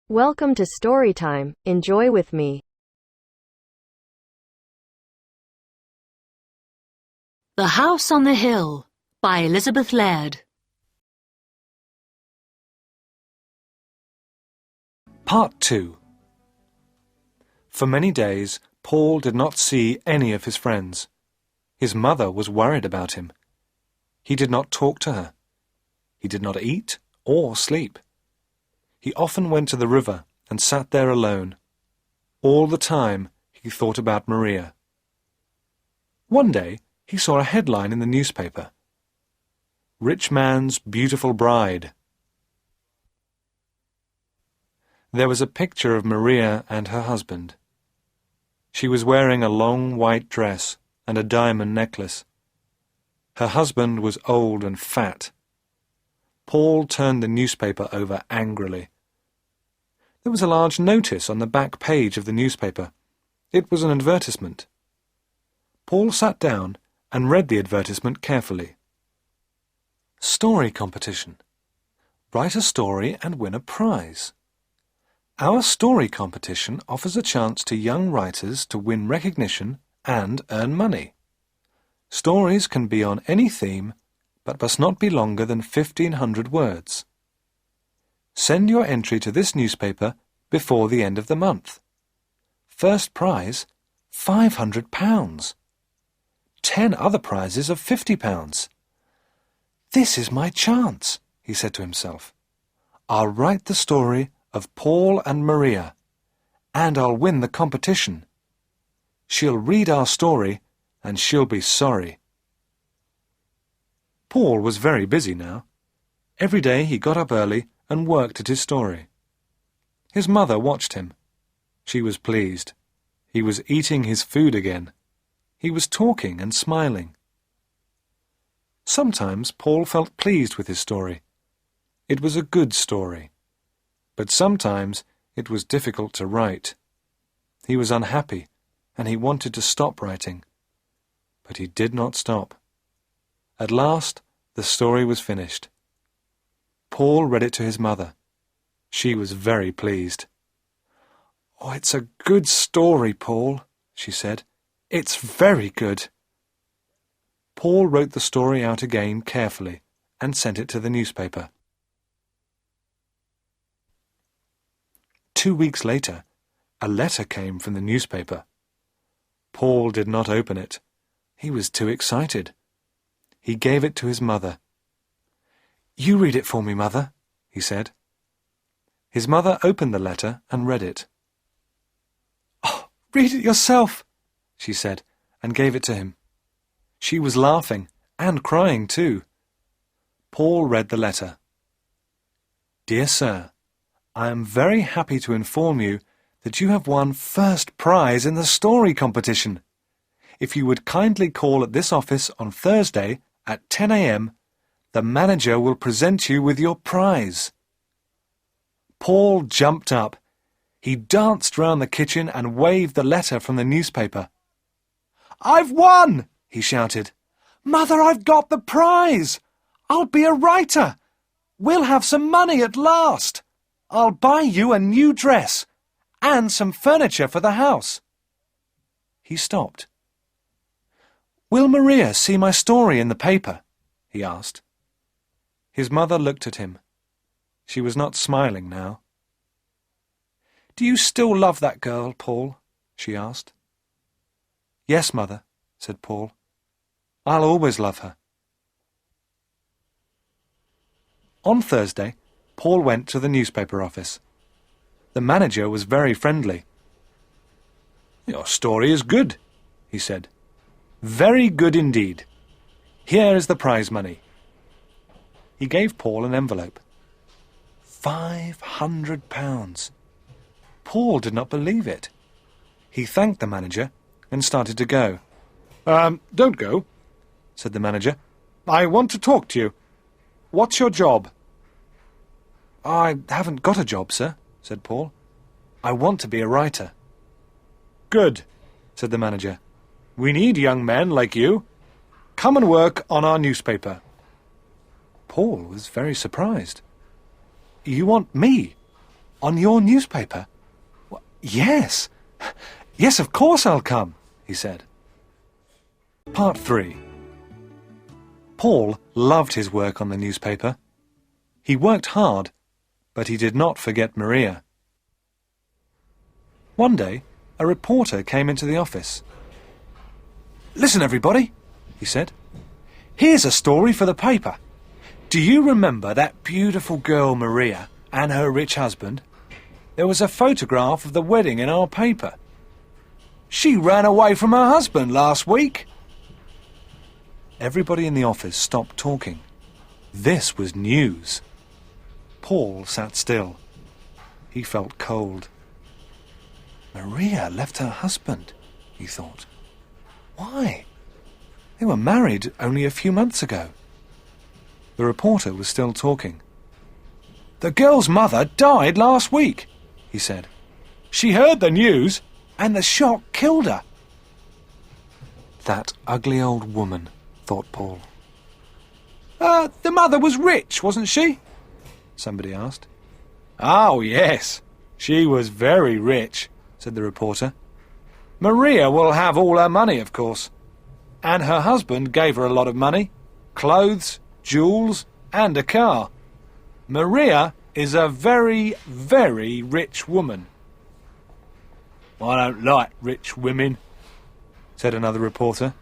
Welcome to Storytime. Enjoy with me. The House on the Hill by Elizabeth Laird. Part 2. For many days, Paul did not see any of his friends. His mother was worried about him. He did not talk to her. He did not eat or sleep. He often went to the river and sat there alone. All the time he thought about Maria. One day he saw a headline in the newspaper. Rich Man's Beautiful Bride. There was a picture of Maria and her husband. She was wearing a long white dress and a diamond necklace. Her husband was old and fat. Paul turned the newspaper over angrily. There was a large notice on the back page of the newspaper. It was an advertisement. Paul sat down and read the advertisement carefully. Story competition. Write a story and win a prize. Our story competition offers a chance to young writers to win recognition and earn money. Stories can be on any theme, but must not be longer than 1,500 words. Send your entry to this newspaper before the end of the month. First prize, £500. 10 other prizes of £50. This is my chance, he said to himself. I'll write the story of Paul and Maria, and I'll win the competition. She'll read our story, and she'll be sorry. Paul was very busy now. Every day he got up early and worked at his story. His mother watched him. She was pleased. He was eating his food again. He was talking and smiling. Sometimes Paul felt pleased with his story. It was a good story. But sometimes it was difficult to write. He was unhappy, and he wanted to stop writing. But he did not stop. At last, the story was finished. Paul read it to his mother. She was very pleased. "Oh, it's a good story, Paul," she said. "It's very good." Paul wrote the story out again carefully and sent it to the newspaper. 2 weeks later, a letter came from the newspaper. Paul did not open it. He was too excited. He gave it to his mother. "You read it for me, Mother," he said. His mother opened the letter and read it. "Oh, read it yourself," she said, and gave it to him. She was laughing and crying too. Paul read the letter. "Dear Sir, I am very happy to inform you that you have won first prize in the story competition. If you would kindly call at this office on Thursday at 10 a.m., the manager will present you with your prize." Paul jumped up. He danced round the kitchen and waved the letter from the newspaper. "I've won!" he shouted. "Mother, I've got the prize! I'll be a writer! We'll have some money at last! I'll buy you a new dress and some furniture for the house." He stopped. "Will Maria see my story in the paper?" he asked. His mother looked at him. She was not smiling now. "Do you still love that girl, Paul?" she asked. "Yes, Mother," said Paul. "I'll always love her." On Thursday, Paul went to the newspaper office. The manager was very friendly. "Your story is good," he said. "Very good indeed. Here is the prize money." He gave Paul an envelope. £500. Paul did not believe it. He thanked the manager and started to go. Don't go," said the manager. "I want to talk to you. What's your job?" "I haven't got a job, sir," said Paul. "I want to be a writer." "Good," said the manager. "We need young men like you. Come and work on our newspaper." Paul was very surprised. "You want me? On your newspaper? Yes. Yes, of course I'll come, he said. Part 3. Paul loved his work on the newspaper. He worked hard, but he did not forget Maria. One day, a reporter came into the office. "Listen, everybody," he said. "Here's a story for the paper. Do you remember that beautiful girl Maria and her rich husband? There was a photograph of the wedding in our paper. She ran away from her husband last week." Everybody in the office stopped talking. This was news. Paul sat still. He felt cold. Maria left her husband, he thought. Why? They were married only a few months ago. The reporter was still talking. "The girl's mother died last week," he said. "She heard the news, and the shock killed her." That ugly old woman, thought Paul. The mother was rich, wasn't she?" somebody asked. "Oh, yes, she was very rich," said the reporter. "Maria will have all her money, of course. And her husband gave her a lot of money, clothes, jewels, and a car. Maria is a very, very rich woman." "I don't like rich women," said another reporter.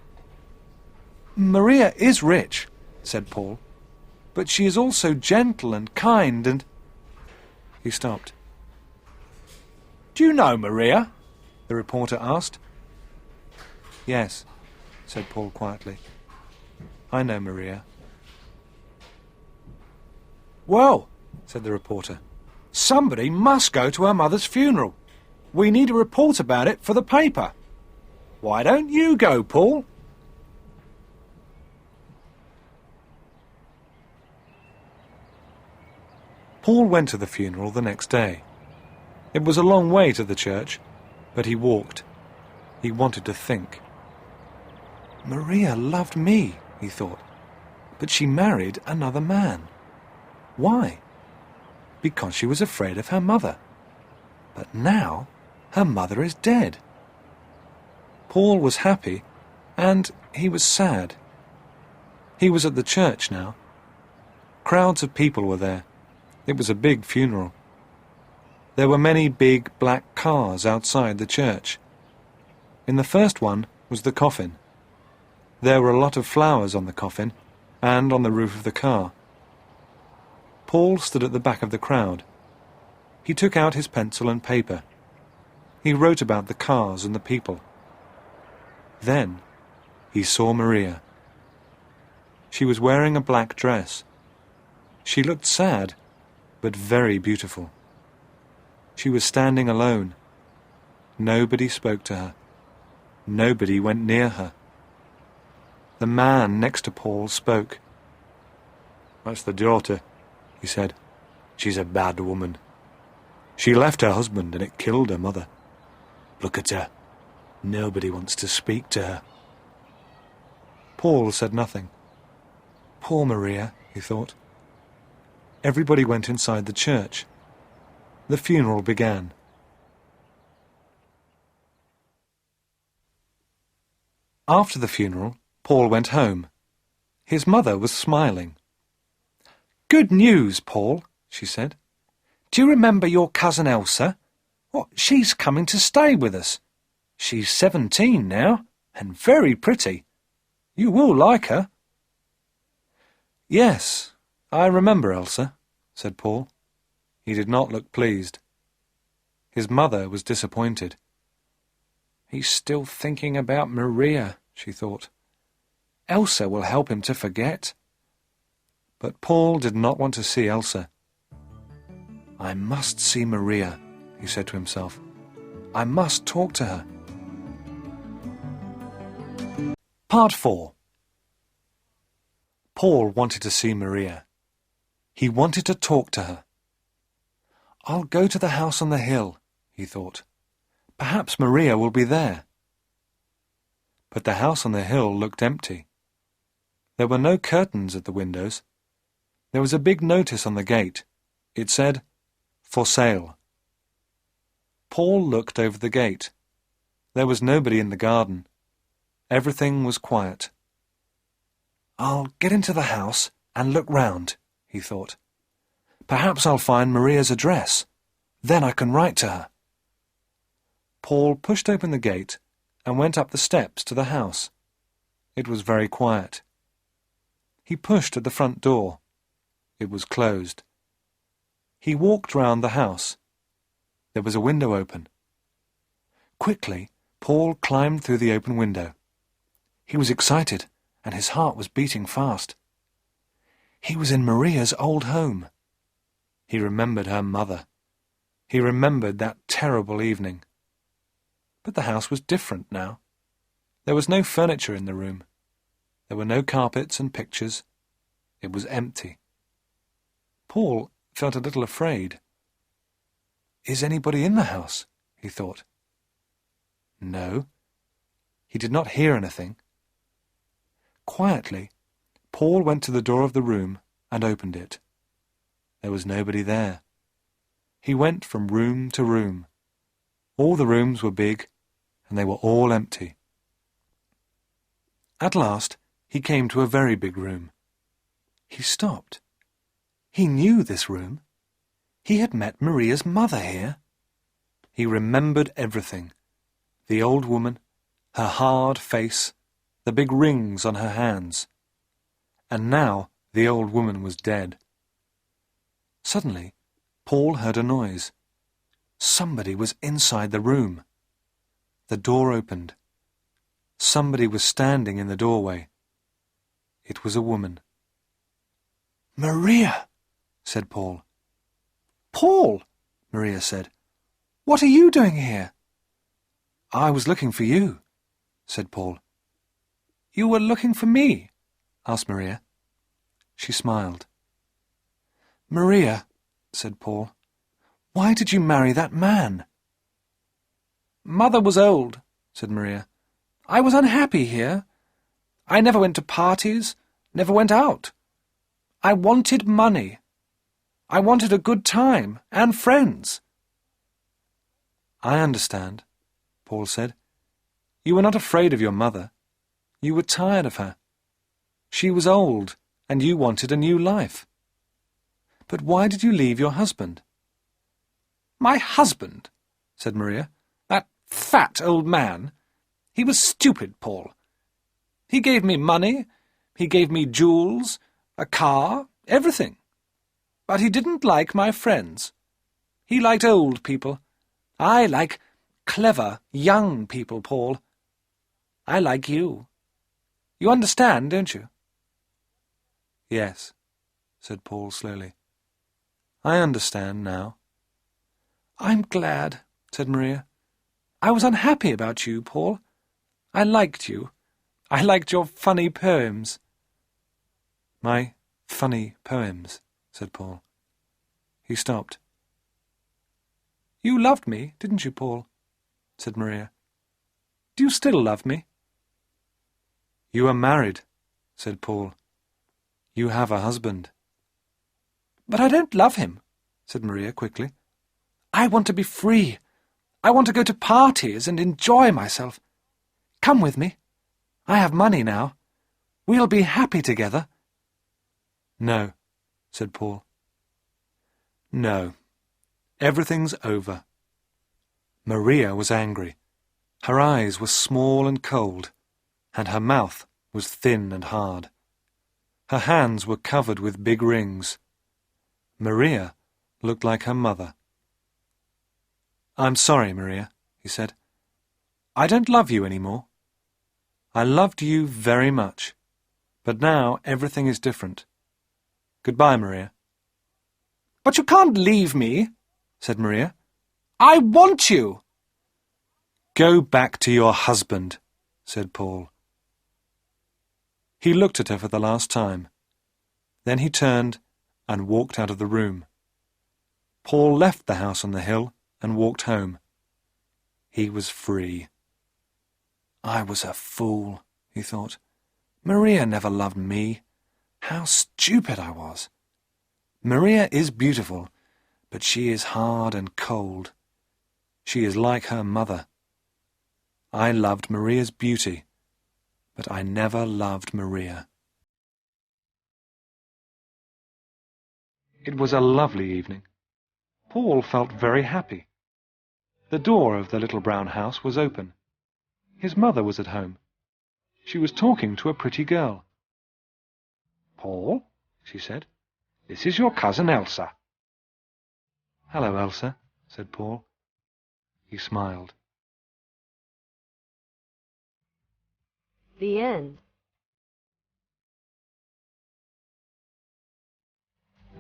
"Maria is rich," said Paul, "but she is also gentle and kind and—" He stopped. "Do you know Maria?" the reporter asked. "Yes," said Paul quietly. "I know Maria." "Well," said the reporter, "somebody must go to her mother's funeral. We need a report about it for the paper. Why don't you go, Paul?" Paul went to the funeral the next day. It was a long way to the church, but he walked. He wanted to think. Maria loved me, he thought, but she married another man. Why? Because she was afraid of her mother. But now her mother is dead. Paul was happy, and he was sad. He was at the church now. Crowds of people were there. It was a big funeral. There were many big black cars outside the church. In the first one was the coffin. There were a lot of flowers on the coffin and on the roof of the car. Paul stood at the back of the crowd. He took out his pencil and paper. He wrote about the cars and the people. Then he saw Maria. She was wearing a black dress. She looked sad, but very beautiful. She was standing alone. Nobody spoke to her. Nobody went near her. The man next to Paul spoke. "That's the daughter," he said. "She's a bad woman. She left her husband and it killed her mother. Look at her. Nobody wants to speak to her." Paul said nothing. Poor Maria, he thought. Everybody went inside the church. The funeral began. After the funeral, Paul went home. His mother was smiling. "Good news, Paul," she said. "Do you remember your cousin Elsa? She's coming to stay with us. She's 17 now, and very pretty. You will like her." "Yes, I remember Elsa," said Paul. He did not look pleased. His mother was disappointed. He's still thinking about Maria, she thought. Elsa will help him to forget. But Paul did not want to see Elsa. "I must see Maria," he said to himself. "I must talk to her." Part 4. Paul wanted to see Maria. He wanted to talk to her. "I'll go to the house on the hill," he thought. "Perhaps Maria will be there." But the house on the hill looked empty. There were no curtains at the windows. There was a big notice on the gate. It said, "For sale." Paul looked over the gate. There was nobody in the garden. Everything was quiet. "I'll get into the house and look round," he thought. "Perhaps I'll find Maria's address. Then I can write to her." Paul pushed open the gate and went up the steps to the house. It was very quiet. He pushed at the front door. It was closed. He walked round the house. There was a window open. Quickly, Paul climbed through the open window. He was excited, and his heart was beating fast. He was in Maria's old home. He remembered her mother. He remembered that terrible evening. But the house was different now. There was no furniture in the room. There were no carpets and pictures. It was empty. Paul felt a little afraid. "Is anybody in the house?" he thought. No. He did not hear anything. Quietly, Paul went to the door of the room and opened it. There was nobody there. He went from room to room. All the rooms were big, and they were all empty. At last, he came to a very big room. He stopped. He knew this room. He had met Maria's mother here. He remembered everything. The old woman, her hard face, the big rings on her hands. And now the old woman was dead. Suddenly, Paul heard a noise. Somebody was inside the room. The door opened. Somebody was standing in the doorway. It was a woman. "Maria!" said Paul. "Paul!" Maria said. "What are you doing here?" "I was looking for you," said Paul. "You were looking for me?" asked Maria. She smiled. "Maria," said Paul, "why did you marry that man?" "Mother was old," said Maria. "I was unhappy here. I never went to parties, never went out. I wanted money. I wanted a good time and friends." "I understand," Paul said. "You were not afraid of your mother. You were tired of her. She was old, and you wanted a new life. But why did you leave your husband?" "My husband," said Maria. "That fat old man. He was stupid, Paul. He gave me money, he gave me jewels, a car, everything. But he didn't like my friends. He liked old people. I like clever, young people, Paul. I like you. You understand, don't you?" "Yes," said Paul slowly. "I understand now." "I'm glad," said Maria. "I was unhappy about you, Paul. I liked you. I liked your funny poems." "My funny poems," said Paul. He stopped. "You loved me, didn't you, Paul?" said Maria. "Do you still love me?" "You are married," said Paul. "You have a husband." "But I don't love him," said Maria quickly. "I want to be free. I want to go to parties and enjoy myself. Come with me. I have money now. We'll be happy together." "No," said Paul. "No. Everything's over." Maria was angry. Her eyes were small and cold, and her mouth was thin and hard. Her hands were covered with big rings. Maria looked like her mother. "I'm sorry, Maria," he said. "I don't love you any more. I loved you very much, but now everything is different. Goodbye, Maria." "But you can't leave me," said Maria. "I want you." "Go back to your husband," said Paul. He looked at her for the last time. Then he turned and walked out of the room. Paul left the house on the hill and walked home. He was free. "I was a fool," he thought. "Maria never loved me. How stupid I was. Maria is beautiful, but she is hard and cold. She is like her mother. I loved Maria's beauty, but I never loved Maria. It was a lovely evening. Paul felt very happy. The door of the little brown house was open. His mother was at home. She was talking to a pretty girl. "Paul," she said, "this is your cousin Elsa." "Hello, Elsa," said Paul. He smiled. The end.